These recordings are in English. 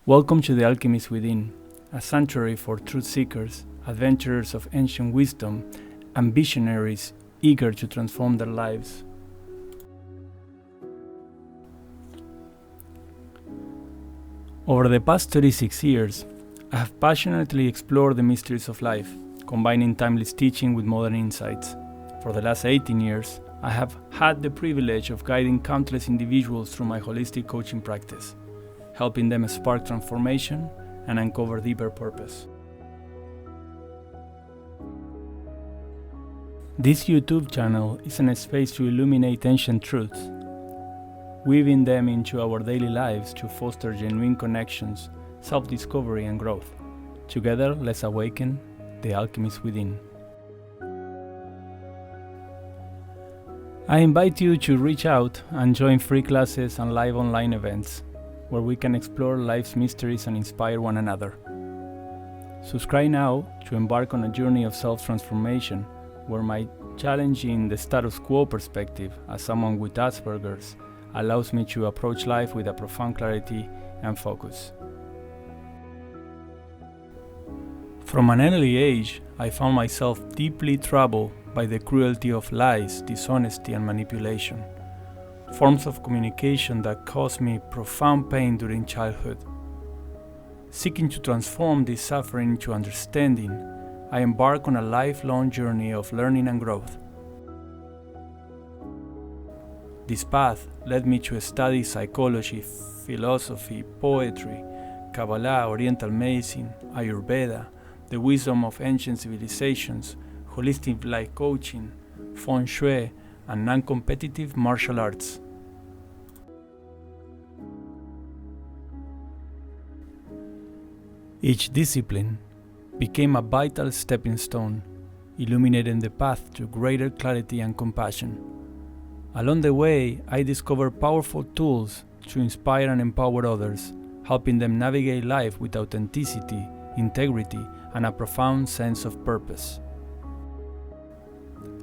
Welcome to the Alchemist Within, a sanctuary for truth seekers, adventurers of ancient wisdom, and visionaries eager to transform their lives. Over the past 36 years, I have passionately explored the mysteries of life, combining timeless teaching with modern insights. For the last 18 years, I have had the privilege of guiding countless individuals through my holistic coaching practice, helping them spark transformation and uncover deeper purpose. This YouTube channel is a space to illuminate ancient truths, weaving them into our daily lives to foster genuine connections, self-discovery, and growth. Together, let's awaken the alchemist within. I invite you to reach out and join free classes and live online events where we can explore life's mysteries and inspire one another. Subscribe now to embark on a journey of self-transformation where my challenging the status quo perspective as someone with Asperger's allows me to approach life with a profound clarity and focus. From an early age, I found myself deeply troubled by the cruelty of lies, dishonesty, and manipulation, forms of communication that caused me profound pain during childhood. Seeking to transform this suffering into understanding, I embarked on a lifelong journey of learning and growth. This path led me to study psychology, philosophy, poetry, Kabbalah, Oriental medicine, Ayurveda, the wisdom of ancient civilizations, holistic life coaching, feng shui, and non-competitive martial arts. Each discipline became a vital stepping stone, illuminating the path to greater clarity and compassion. Along the way, I discovered powerful tools to inspire and empower others, helping them navigate life with authenticity, integrity, and a profound sense of purpose.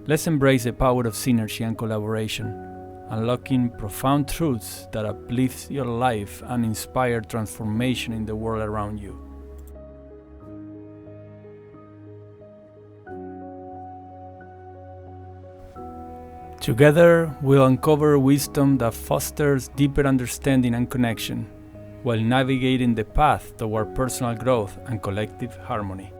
Let's embrace the power of synergy and collaboration, unlocking profound truths that uplift your life and inspire transformation in the world around you. Together, we'll uncover wisdom that fosters deeper understanding and connection, while navigating the path toward personal growth and collective harmony.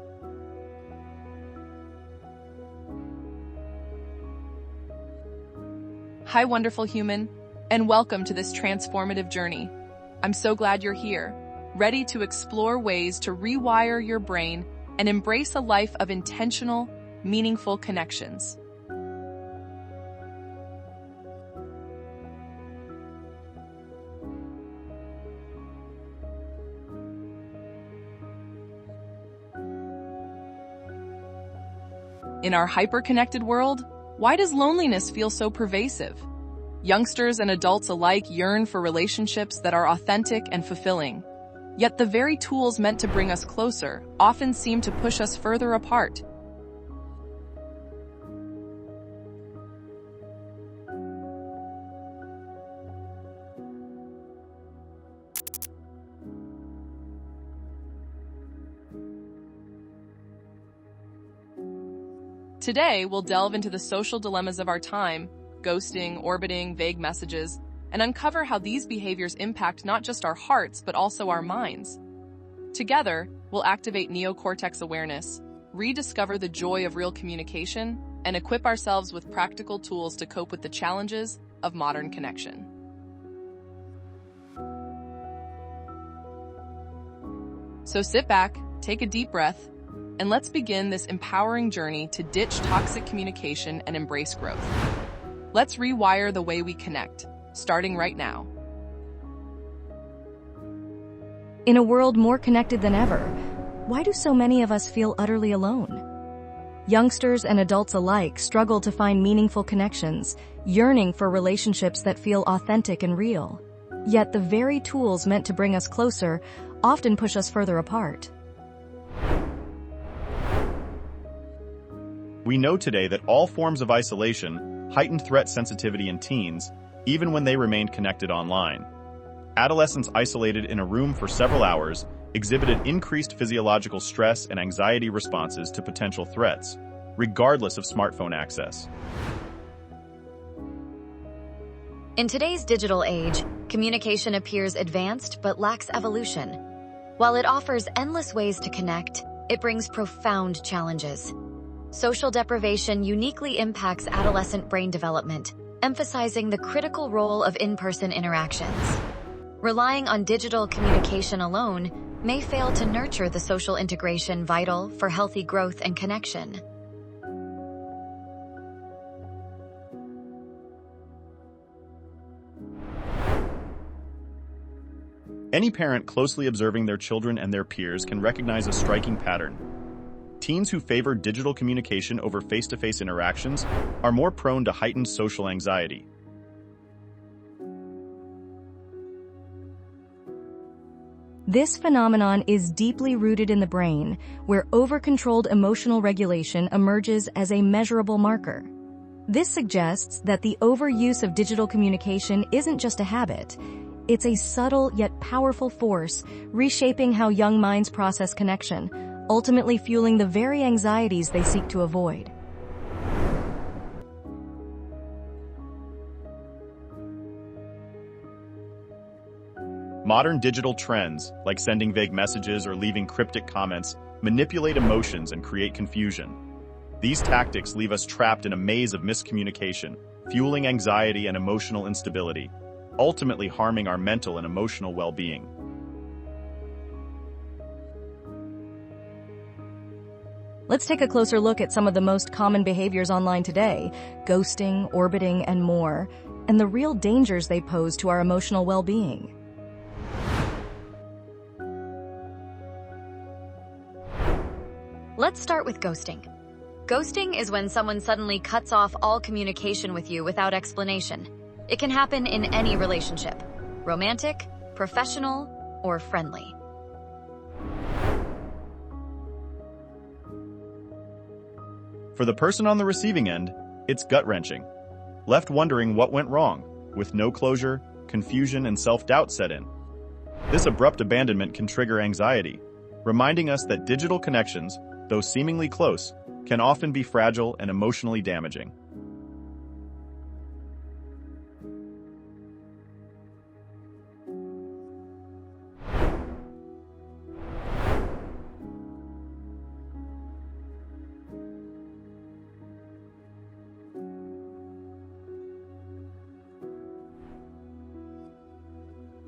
Hi, wonderful human, and welcome to this transformative journey. I'm so glad you're here, ready to explore ways to rewire your brain and embrace a life of intentional, meaningful connections. In our hyper-connected world, why does loneliness feel so pervasive? Youngsters and adults alike yearn for relationships that are authentic and fulfilling. Yet the very tools meant to bring us closer often seem to push us further apart. Today, we'll delve into the social dilemmas of our time, ghosting, orbiting, vague messages, and uncover how these behaviors impact not just our hearts, but also our minds. Together, we'll activate neocortex awareness, rediscover the joy of real communication, and equip ourselves with practical tools to cope with the challenges of modern connection. So sit back, take a deep breath, and let's begin this empowering journey to ditch toxic communication and embrace growth. Let's rewire the way we connect, starting right now. In a world more connected than ever, why do so many of us feel utterly alone? Youngsters and adults alike struggle to find meaningful connections, yearning for relationships that feel authentic and real. Yet the very tools meant to bring us closer often push us further apart. We know today that all forms of isolation heightened threat sensitivity in teens, even when they remained connected online. Adolescents isolated in a room for several hours exhibited increased physiological stress and anxiety responses to potential threats, regardless of smartphone access. In today's digital age, communication appears advanced but lacks evolution. While it offers endless ways to connect, it brings profound challenges. Social deprivation uniquely impacts adolescent brain development, emphasizing the critical role of in-person interactions. Relying on digital communication alone may fail to nurture the social integration vital for healthy growth and connection. Any parent closely observing their children and their peers can recognize a striking pattern. Teens who favor digital communication over face-to-face interactions are more prone to heightened social anxiety. This phenomenon is deeply rooted in the brain, where over-controlled emotional regulation emerges as a measurable marker. This suggests that the overuse of digital communication isn't just a habit. It's a subtle yet powerful force, reshaping how young minds process connection, ultimately fueling the very anxieties they seek to avoid. Modern digital trends, like sending vague messages or leaving cryptic comments, manipulate emotions and create confusion. These tactics leave us trapped in a maze of miscommunication, fueling anxiety and emotional instability, ultimately harming our mental and emotional well-being. Let's take a closer look at some of the most common behaviors online today: ghosting, orbiting, and more, and the real dangers they pose to our emotional well-being. Let's start with ghosting. Ghosting is when someone suddenly cuts off all communication with you without explanation. It can happen in any relationship: romantic, professional, or friendly. For the person on the receiving end, it's gut-wrenching. Left wondering what went wrong, with no closure, confusion, and self-doubt set in. This abrupt abandonment can trigger anxiety, reminding us that digital connections, though seemingly close, can often be fragile and emotionally damaging.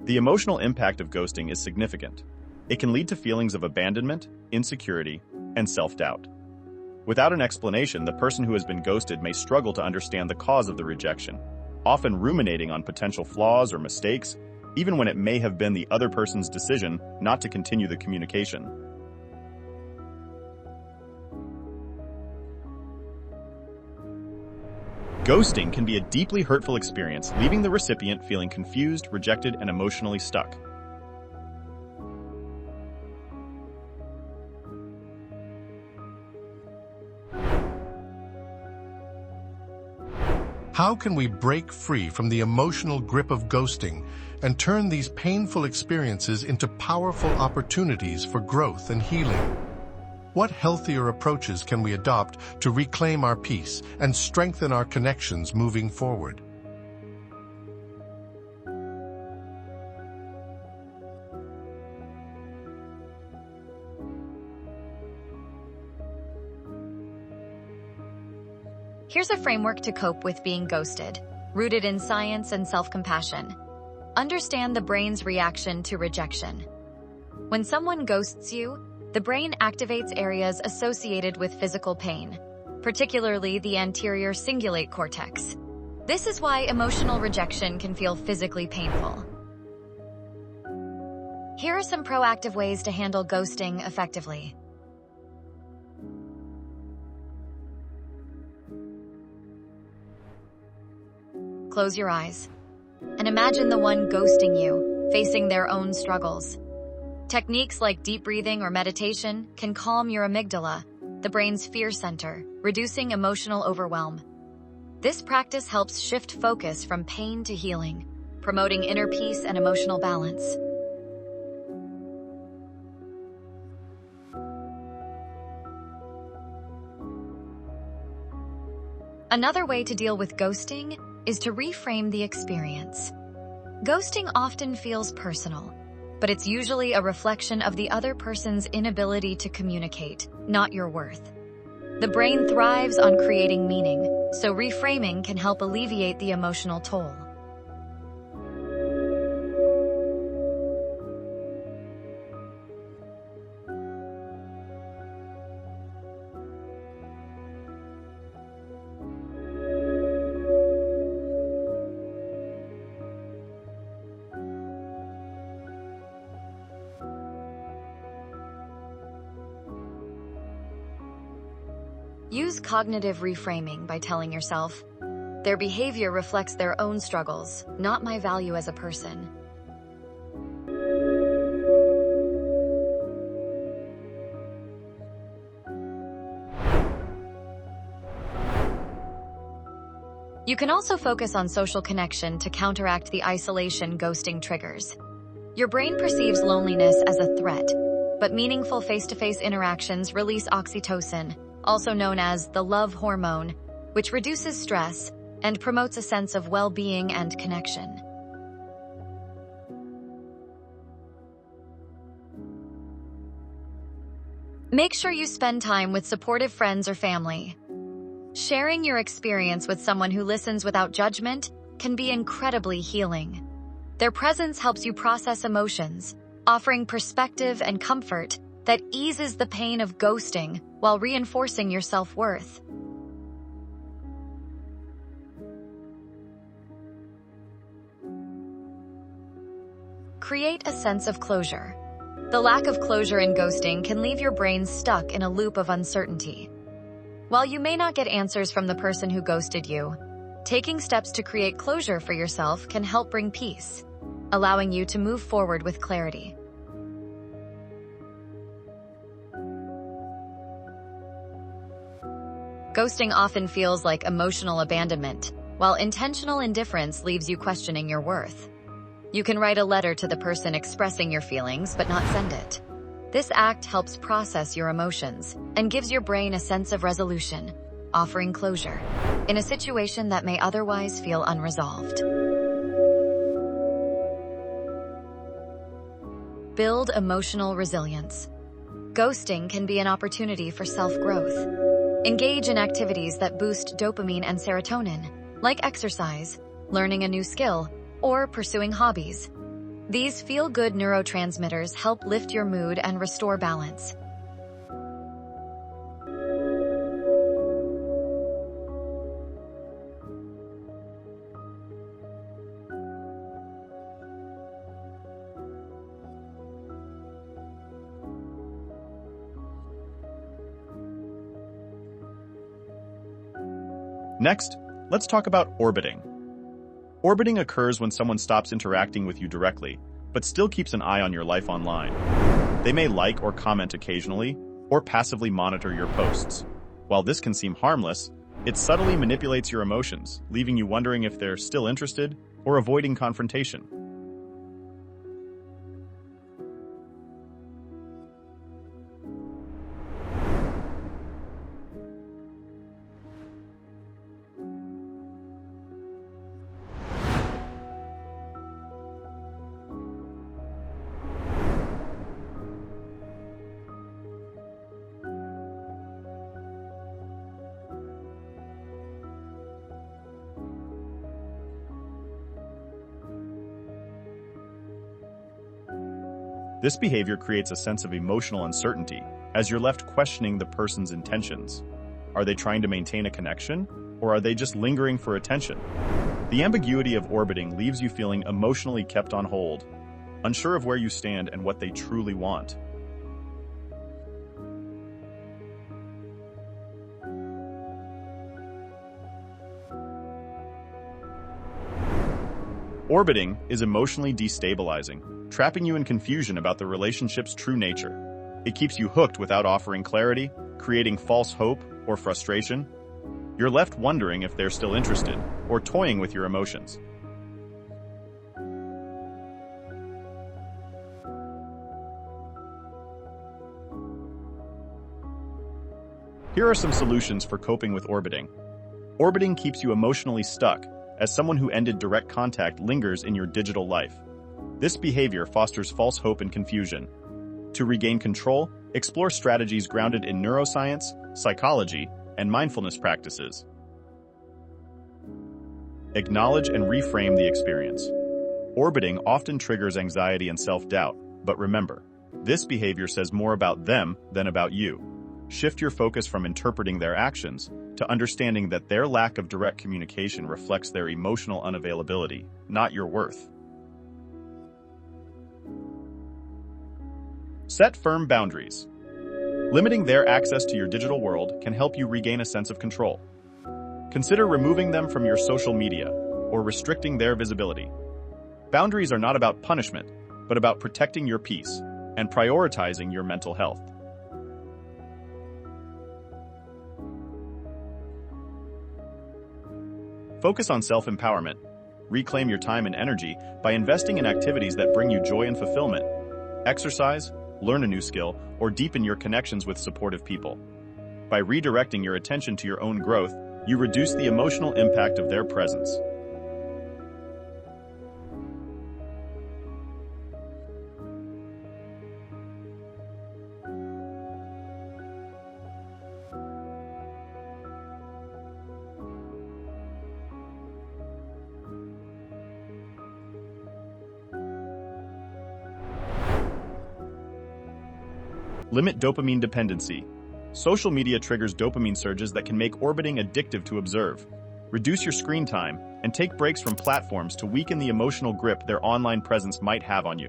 The emotional impact of ghosting is significant. It can lead to feelings of abandonment, insecurity, and self-doubt. Without an explanation, the person who has been ghosted may struggle to understand the cause of the rejection, often ruminating on potential flaws or mistakes, even when it may have been the other person's decision not to continue the communication. Ghosting can be a deeply hurtful experience, leaving the recipient feeling confused, rejected, and emotionally stuck. How can we break free from the emotional grip of ghosting and turn these painful experiences into powerful opportunities for growth and healing? What healthier approaches can we adopt to reclaim our peace and strengthen our connections moving forward? Here's a framework to cope with being ghosted, rooted in science and self-compassion. Understand the brain's reaction to rejection. When someone ghosts you, the brain activates areas associated with physical pain, particularly the anterior cingulate cortex. This is why emotional rejection can feel physically painful. Here are some proactive ways to handle ghosting effectively. Close your eyes and imagine the one ghosting you facing their own struggles. Techniques like deep breathing or meditation can calm your amygdala, the brain's fear center, reducing emotional overwhelm. This practice helps shift focus from pain to healing, promoting inner peace and emotional balance. Another way to deal with ghosting is to reframe the experience. Ghosting often feels personal, but it's usually a reflection of the other person's inability to communicate, not your worth. The brain thrives on creating meaning, so reframing can help alleviate the emotional toll. Use cognitive reframing by telling yourself, "Their behavior reflects their own struggles, not my value as a person." You can also focus on social connection to counteract the isolation ghosting triggers. Your brain perceives loneliness as a threat, but meaningful face-to-face interactions release oxytocin, also known as the love hormone, which reduces stress and promotes a sense of well-being and connection. Make sure you spend time with supportive friends or family. Sharing your experience with someone who listens without judgment can be incredibly healing. Their presence helps you process emotions, offering perspective and comfort that eases the pain of ghosting while reinforcing your self-worth. Create a sense of closure. The lack of closure in ghosting can leave your brain stuck in a loop of uncertainty. While you may not get answers from the person who ghosted you, taking steps to create closure for yourself can help bring peace, allowing you to move forward with clarity. Ghosting often feels like emotional abandonment, while intentional indifference leaves you questioning your worth. You can write a letter to the person expressing your feelings but not send it. This act helps process your emotions and gives your brain a sense of resolution, offering closure in a situation that may otherwise feel unresolved. Build emotional resilience. Ghosting can be an opportunity for self-growth. Engage in activities that boost dopamine and serotonin, like exercise, learning a new skill, or pursuing hobbies. These feel-good neurotransmitters help lift your mood and restore balance. Next, let's talk about orbiting. Orbiting occurs when someone stops interacting with you directly, but still keeps an eye on your life online. They may like or comment occasionally, or passively monitor your posts. While this can seem harmless, it subtly manipulates your emotions, leaving you wondering if they're still interested or avoiding confrontation. This behavior creates a sense of emotional uncertainty, as you're left questioning the person's intentions. Are they trying to maintain a connection, or are they just lingering for attention? The ambiguity of orbiting leaves you feeling emotionally kept on hold, unsure of where you stand and what they truly want. Orbiting is emotionally destabilizing, trapping you in confusion about the relationship's true nature. It keeps you hooked without offering clarity, creating false hope or frustration. You're left wondering if they're still interested, or toying with your emotions. Here are some solutions for coping with orbiting. Orbiting keeps you emotionally stuck, as someone who ended direct contact lingers in your digital life. This behavior fosters false hope and confusion. To regain control, explore strategies grounded in neuroscience, psychology, and mindfulness practices. Acknowledge and reframe the experience. Orbiting often triggers anxiety and self-doubt, but remember, this behavior says more about them than about you. Shift your focus from interpreting their actions to understanding that their lack of direct communication reflects their emotional unavailability, not your worth. Set firm boundaries. Limiting their access to your digital world can help you regain a sense of control. Consider removing them from your social media or restricting their visibility. Boundaries are not about punishment, but about protecting your peace and prioritizing your mental health. Focus on self-empowerment. Reclaim your time and energy by investing in activities that bring you joy and fulfillment. Exercise, learn a new skill, or deepen your connections with supportive people. By redirecting your attention to your own growth, you reduce the emotional impact of their presence. Limit dopamine dependency. Social media triggers dopamine surges that can make orbiting addictive to observe. Reduce your screen time and take breaks from platforms to weaken the emotional grip their online presence might have on you.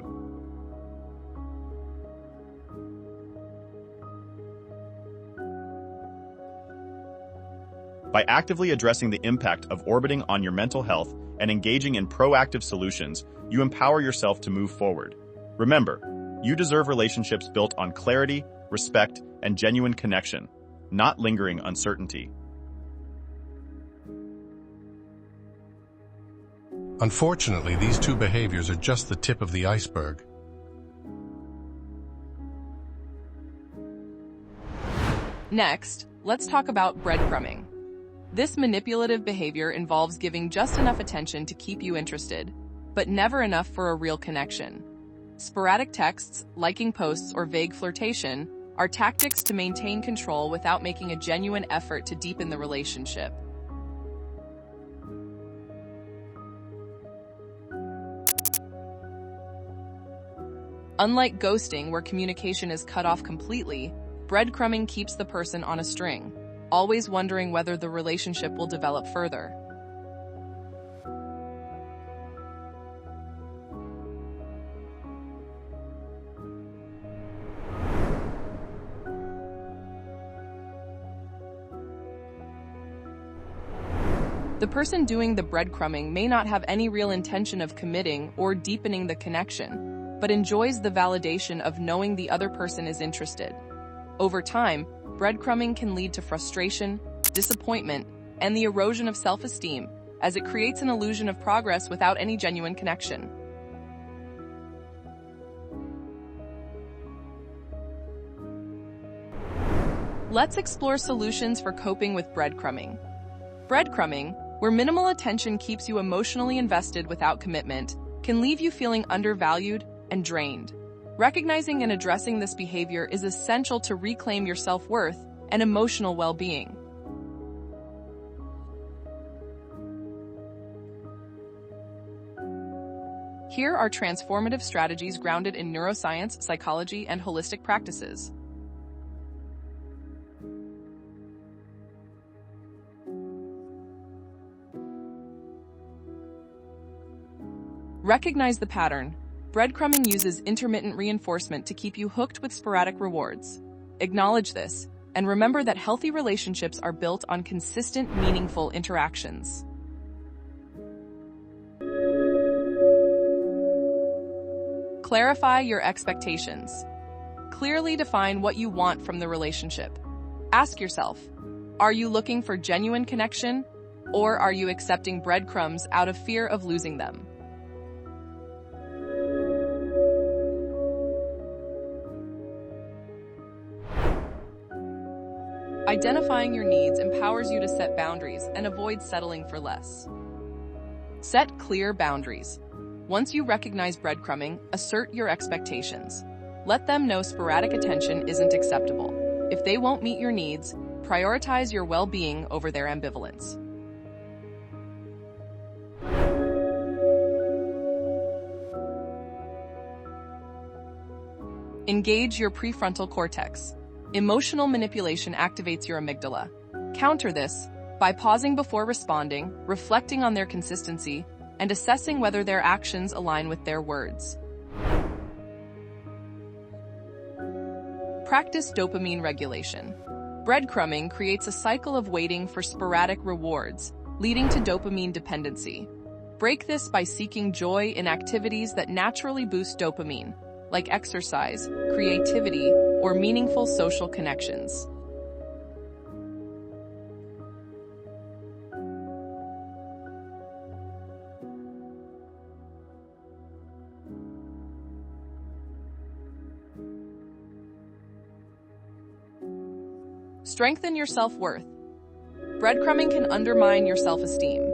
By actively addressing the impact of orbiting on your mental health and engaging in proactive solutions, you empower yourself to move forward. Remember, you deserve relationships built on clarity, respect, and genuine connection, not lingering uncertainty. Unfortunately, these two behaviors are just the tip of the iceberg. Next, let's talk about breadcrumbing. This manipulative behavior involves giving just enough attention to keep you interested, but never enough for a real connection. Sporadic texts, liking posts, or vague flirtation are tactics to maintain control without making a genuine effort to deepen the relationship. Unlike ghosting, where communication is cut off completely, breadcrumbing keeps the person on a string, always wondering whether the relationship will develop further. The person doing the breadcrumbing may not have any real intention of committing or deepening the connection, but enjoys the validation of knowing the other person is interested. Over time, breadcrumbing can lead to frustration, disappointment, and the erosion of self-esteem, as it creates an illusion of progress without any genuine connection. Let's explore solutions for coping with breadcrumbing. Breadcrumbing, where minimal attention keeps you emotionally invested without commitment, can leave you feeling undervalued and drained. Recognizing and addressing this behavior is essential to reclaim your self-worth and emotional well-being. Here are transformative strategies grounded in neuroscience, psychology, and holistic practices. Recognize the pattern. Breadcrumbing uses intermittent reinforcement to keep you hooked with sporadic rewards. Acknowledge this, and remember that healthy relationships are built on consistent, meaningful interactions. Clarify your expectations. Clearly define what you want from the relationship. Ask yourself, are you looking for genuine connection, or are you accepting breadcrumbs out of fear of losing them? Identifying your needs empowers you to set boundaries and avoid settling for less. Set clear boundaries. Once you recognize breadcrumbing, assert your expectations. Let them know sporadic attention isn't acceptable. If they won't meet your needs, prioritize your well-being over their ambivalence. Engage your prefrontal cortex. Emotional manipulation activates your amygdala. Counter this by pausing before responding, reflecting on their consistency, and assessing whether their actions align with their words. Practice dopamine regulation. Breadcrumbing creates a cycle of waiting for sporadic rewards, leading to dopamine dependency. Break this by seeking joy in activities that naturally boost dopamine, like exercise, creativity, or meaningful social connections. Strengthen your self-worth. Breadcrumbing can undermine your self-esteem.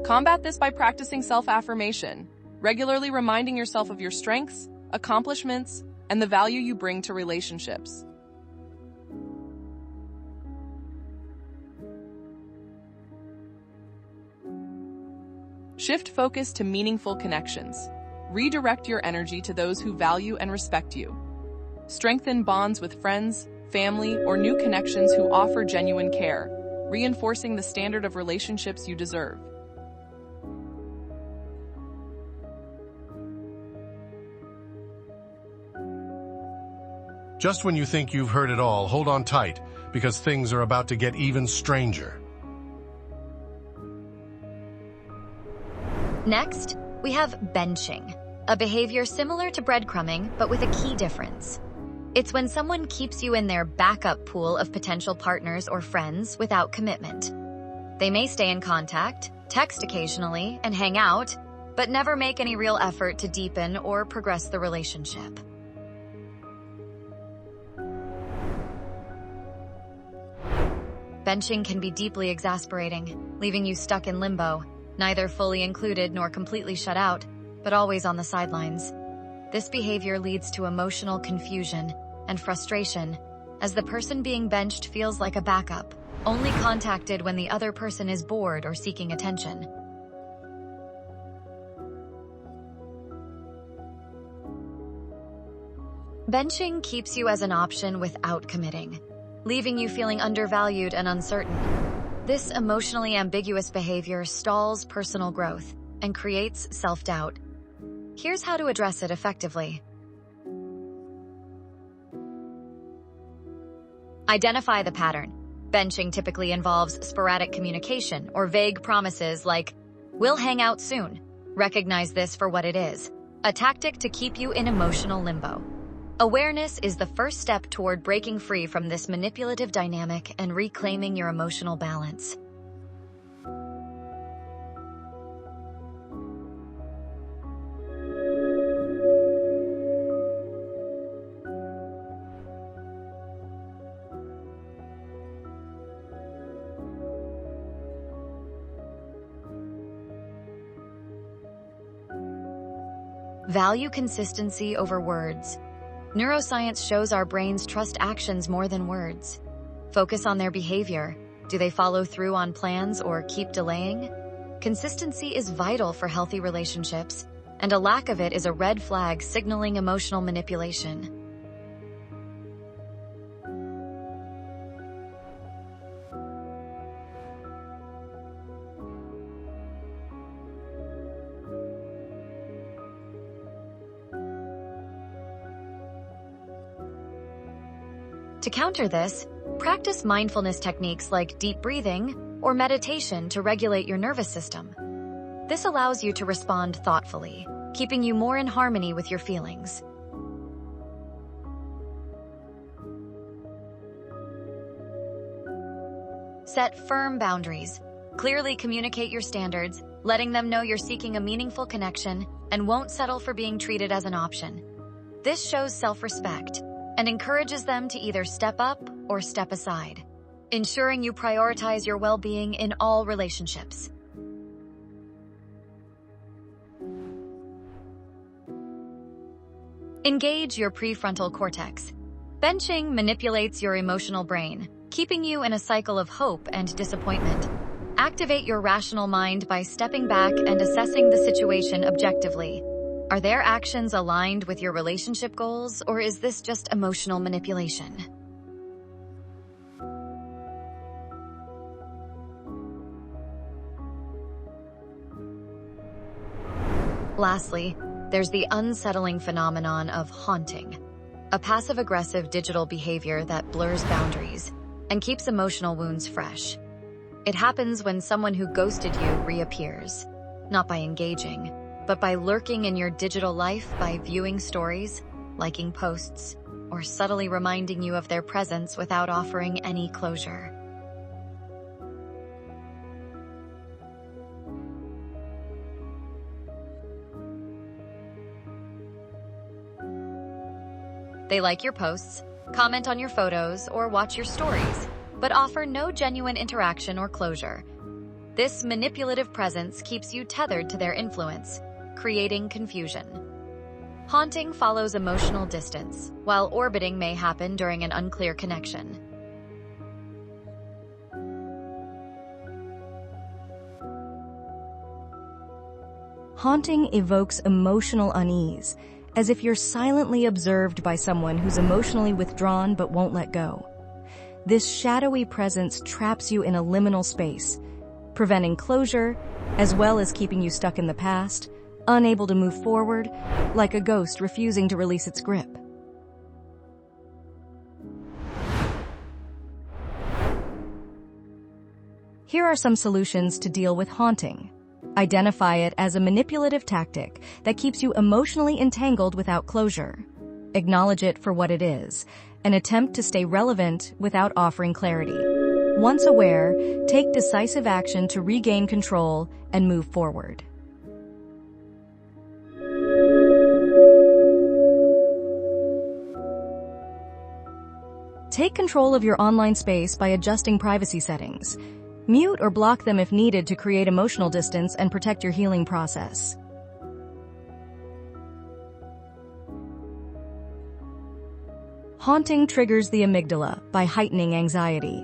Combat this by practicing self-affirmation, regularly reminding yourself of your strengths, accomplishments, and the value you bring to relationships. Shift focus to meaningful connections. Redirect your energy to those who value and respect you. Strengthen bonds with friends, family, or new connections who offer genuine care, reinforcing the standard of relationships you deserve. Just when you think you've heard it all, hold on tight, because things are about to get even stranger. Next, we have benching, a behavior similar to breadcrumbing, but with a key difference. It's when someone keeps you in their backup pool of potential partners or friends without commitment. They may stay in contact, text occasionally, and hang out, but never make any real effort to deepen or progress the relationship. Benching can be deeply exasperating, leaving you stuck in limbo, neither fully included nor completely shut out, but always on the sidelines. This behavior leads to emotional confusion and frustration, as the person being benched feels like a backup, only contacted when the other person is bored or seeking attention. Benching keeps you as an option without committing, leaving you feeling undervalued and uncertain. This emotionally ambiguous behavior stalls personal growth and creates self-doubt. Here's how to address it effectively. Identify the pattern. Benching typically involves sporadic communication or vague promises like, "We'll hang out soon." Recognize this for what it is, a tactic to keep you in emotional limbo. Awareness is the first step toward breaking free from this manipulative dynamic and reclaiming your emotional balance. Value consistency over words. Neuroscience shows our brains trust actions more than words. Focus on their behavior. Do they follow through on plans or keep delaying? Consistency is vital for healthy relationships, and a lack of it is a red flag signaling emotional manipulation. To counter this, practice mindfulness techniques like deep breathing or meditation to regulate your nervous system. This allows you to respond thoughtfully, keeping you more in harmony with your feelings. Set firm boundaries. Clearly communicate your standards, letting them know you're seeking a meaningful connection and won't settle for being treated as an option. This shows self-respect and encourages them to either step up or step aside. ensuring you prioritize your well-being in all relationships. Engage your prefrontal cortex. Benching manipulates your emotional brain, keeping you in a cycle of hope and disappointment. Activate your rational mind by stepping back and assessing the situation objectively. Are their actions aligned with your relationship goals, or is this just emotional manipulation? Lastly, there's the unsettling phenomenon of haunting, a passive-aggressive digital behavior that blurs boundaries and keeps emotional wounds fresh. It happens when someone who ghosted you reappears, not by engaging, but by lurking in your digital life by viewing stories, liking posts, or subtly reminding you of their presence without offering any closure. They like your posts, comment on your photos, or watch your stories, but offer no genuine interaction or closure. This manipulative presence keeps you tethered to their influence, creating confusion. Haunting follows emotional distance, while orbiting may happen during an unclear connection. Haunting evokes emotional unease, as if you're silently observed by someone who's emotionally withdrawn but won't let go. This shadowy presence traps you in a liminal space, preventing closure, as well as keeping you stuck in the past, unable to move forward, like a ghost refusing to release its grip. Here are some solutions to deal with haunting. Identify it as a manipulative tactic that keeps you emotionally entangled without closure. Acknowledge it for what it is, an attempt to stay relevant without offering clarity. Once aware, take decisive action to regain control and move forward. Take control of your online space by adjusting privacy settings. Mute or block them if needed to create emotional distance and protect your healing process. Haunting triggers the amygdala by heightening anxiety.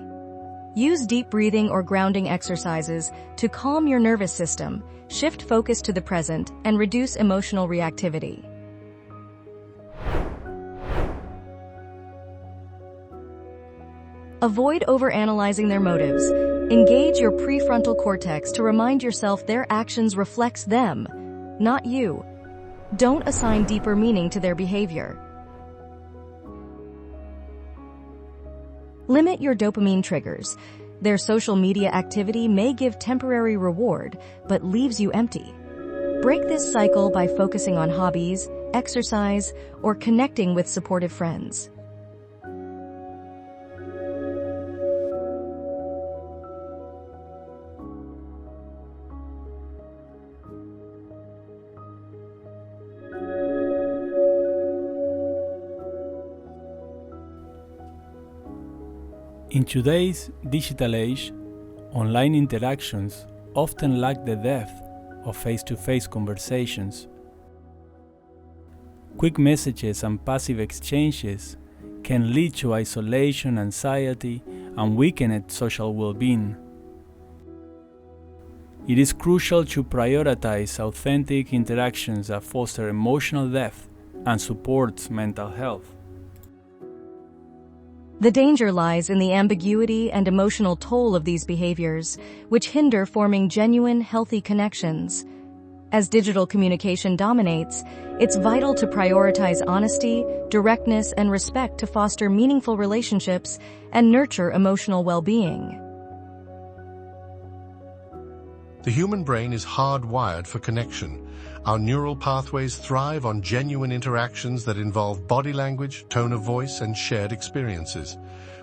Use deep breathing or grounding exercises to calm your nervous system, shift focus to the present, and reduce emotional reactivity. Avoid overanalyzing their motives. Engage your prefrontal cortex to remind yourself their actions reflects them, not you. Don't assign deeper meaning to their behavior. Limit your dopamine triggers. Their social media activity may give temporary reward, but leaves you empty. Break this cycle by focusing on hobbies, exercise, or connecting with supportive friends. In today's digital age, online interactions often lack the depth of face-to-face conversations. Quick messages and passive exchanges can lead to isolation, anxiety, and weakened social well-being. It is crucial to prioritize authentic interactions that foster emotional depth and support mental health. The danger lies in the ambiguity and emotional toll of these behaviors, which hinder forming genuine, healthy connections. As digital communication dominates, it's vital to prioritize honesty, directness, and respect to foster meaningful relationships and nurture emotional well-being. The human brain is hardwired for connection. Our neural pathways thrive on genuine interactions that involve body language, tone of voice, and shared experiences.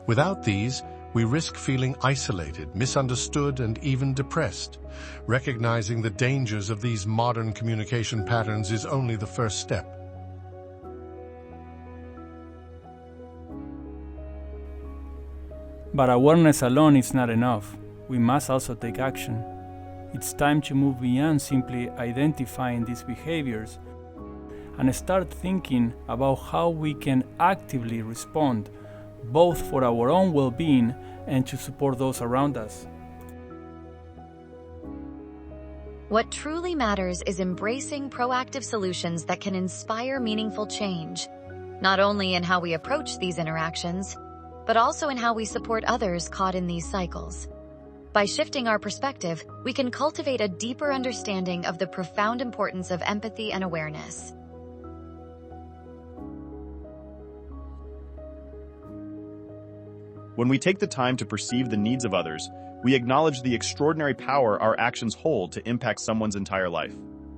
Without these, we risk feeling isolated, misunderstood, and even depressed. Recognizing the dangers of these modern communication patterns is only the first step. But awareness alone is not enough. We must also take action. It's time to move beyond simply identifying these behaviors and start thinking about how we can actively respond, both for our own well-being and to support those around us. What truly matters is embracing proactive solutions that can inspire meaningful change, not only in how we approach these interactions, but also in how we support others caught in these cycles. By shifting our perspective, we can cultivate a deeper understanding of the profound importance of empathy and awareness. When we take the time to perceive the needs of others, we acknowledge the extraordinary power our actions hold to impact someone's entire life.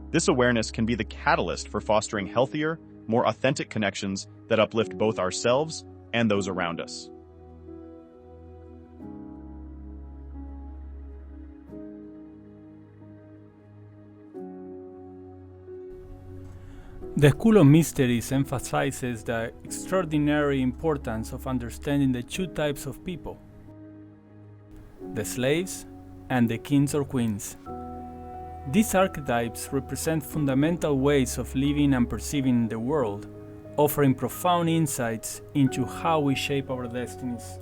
This awareness can be the catalyst for fostering healthier, more authentic connections that uplift both ourselves and those around us. The School of Mysteries emphasizes the extraordinary importance of understanding the two types of people: the slaves and the kings or queens. These archetypes represent fundamental ways of living and perceiving the world, offering profound insights into how we shape our destinies.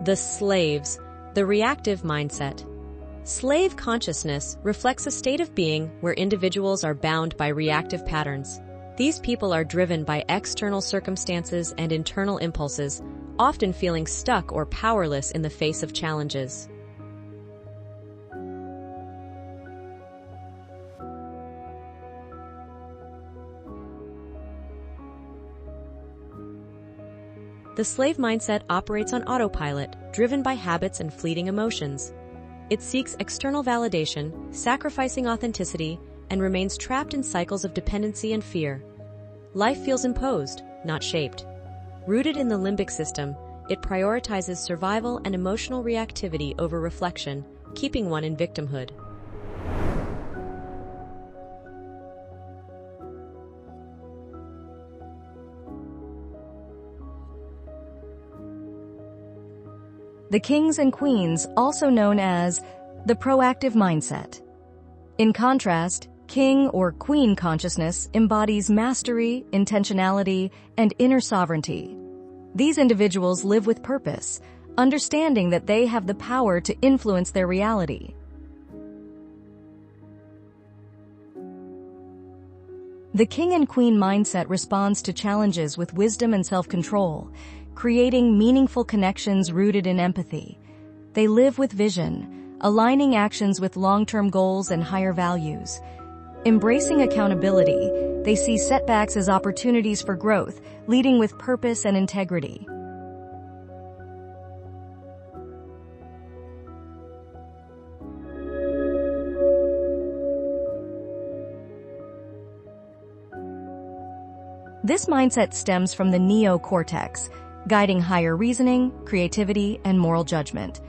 The slaves, the reactive mindset. Slave consciousness reflects a state of being where individuals are bound by reactive patterns. These people are driven by external circumstances and internal impulses, often feeling stuck or powerless in the face of challenges. The slave mindset operates on autopilot, driven by habits and fleeting emotions. It seeks external validation, sacrificing authenticity, and remains trapped in cycles of dependency and fear. Life feels imposed, not shaped. Rooted in the limbic system, it prioritizes survival and emotional reactivity over reflection, keeping one in victimhood. The kings and queens, also known as the proactive mindset. In contrast, king or queen consciousness embodies mastery, intentionality, and inner sovereignty. These individuals live with purpose, understanding that they have the power to influence their reality. The king and queen mindset responds to challenges with wisdom and self-control, creating meaningful connections rooted in empathy. They live with vision, aligning actions with long-term goals and higher values. Embracing accountability, they see setbacks as opportunities for growth, leading with purpose and integrity. This mindset stems from the neocortex, guiding higher reasoning, creativity, and moral judgment.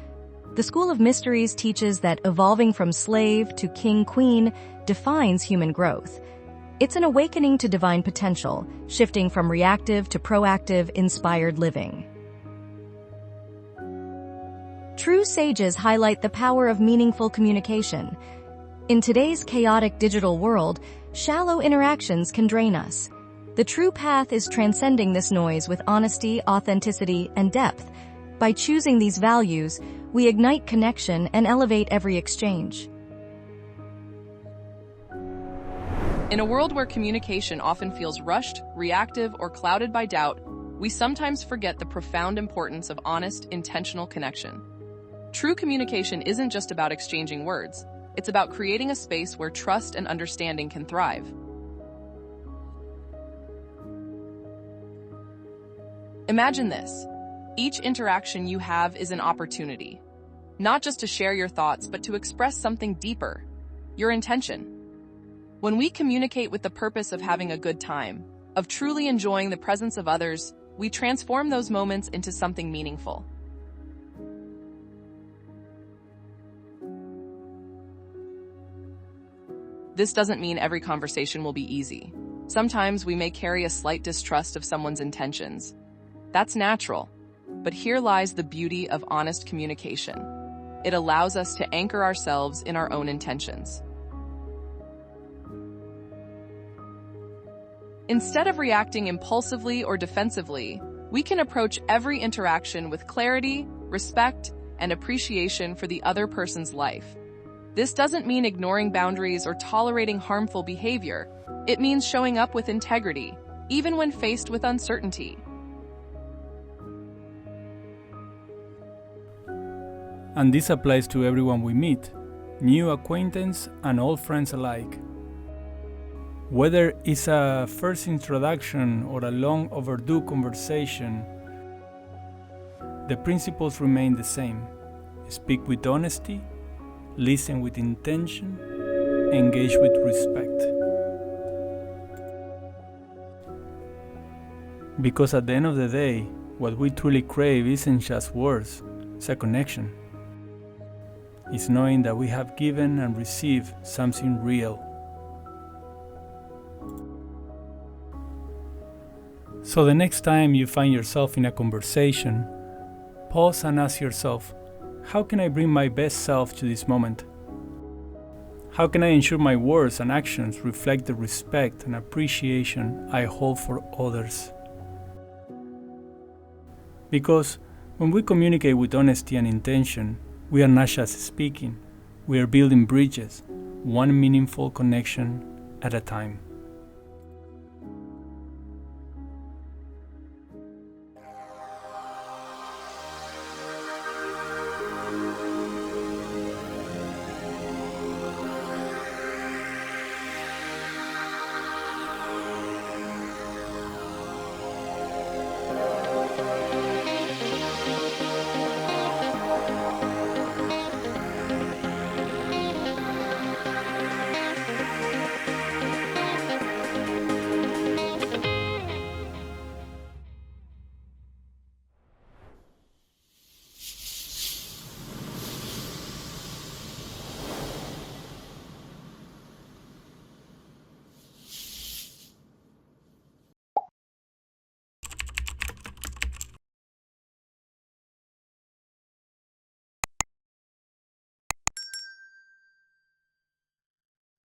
The School of Mysteries teaches that evolving from slave to king-queen defines human growth. It's an awakening to divine potential, shifting from reactive to proactive, inspired living. True sages highlight the power of meaningful communication. In today's chaotic digital world, shallow interactions can drain us. The true path is transcending this noise with honesty, authenticity, and depth. By choosing these values, we ignite connection and elevate every exchange. In a world where communication often feels rushed, reactive, or clouded by doubt, we sometimes forget the profound importance of honest, intentional connection. True communication isn't just about exchanging words. It's about creating a space where trust and understanding can thrive. Imagine this. Each interaction you have is an opportunity, not just to share your thoughts, but to express something deeper, your intention. When we communicate with the purpose of having a good time, of truly enjoying the presence of others, we transform those moments into something meaningful. This doesn't mean every conversation will be easy. Sometimes we may carry a slight distrust of someone's intentions. That's natural. But here lies the beauty of honest communication. It allows us to anchor ourselves in our own intentions. Instead of reacting impulsively or defensively, we can approach every interaction with clarity, respect, and appreciation for the other person's life. This doesn't mean ignoring boundaries or tolerating harmful behavior. It means showing up with integrity, even when faced with uncertainty. And this applies to everyone we meet, new acquaintance and old friends alike. Whether it's a first introduction or a long overdue conversation, the principles remain the same. Speak with honesty, listen with intention, engage with respect. Because at the end of the day, what we truly crave isn't just words, it's a connection. It's knowing that we have given and received something real. So the next time you find yourself in a conversation, pause and ask yourself, how can I bring my best self to this moment? How can I ensure my words and actions reflect the respect and appreciation I hold for others? Because when we communicate with honesty and intention, we are not just speaking, we are building bridges, one meaningful connection at a time.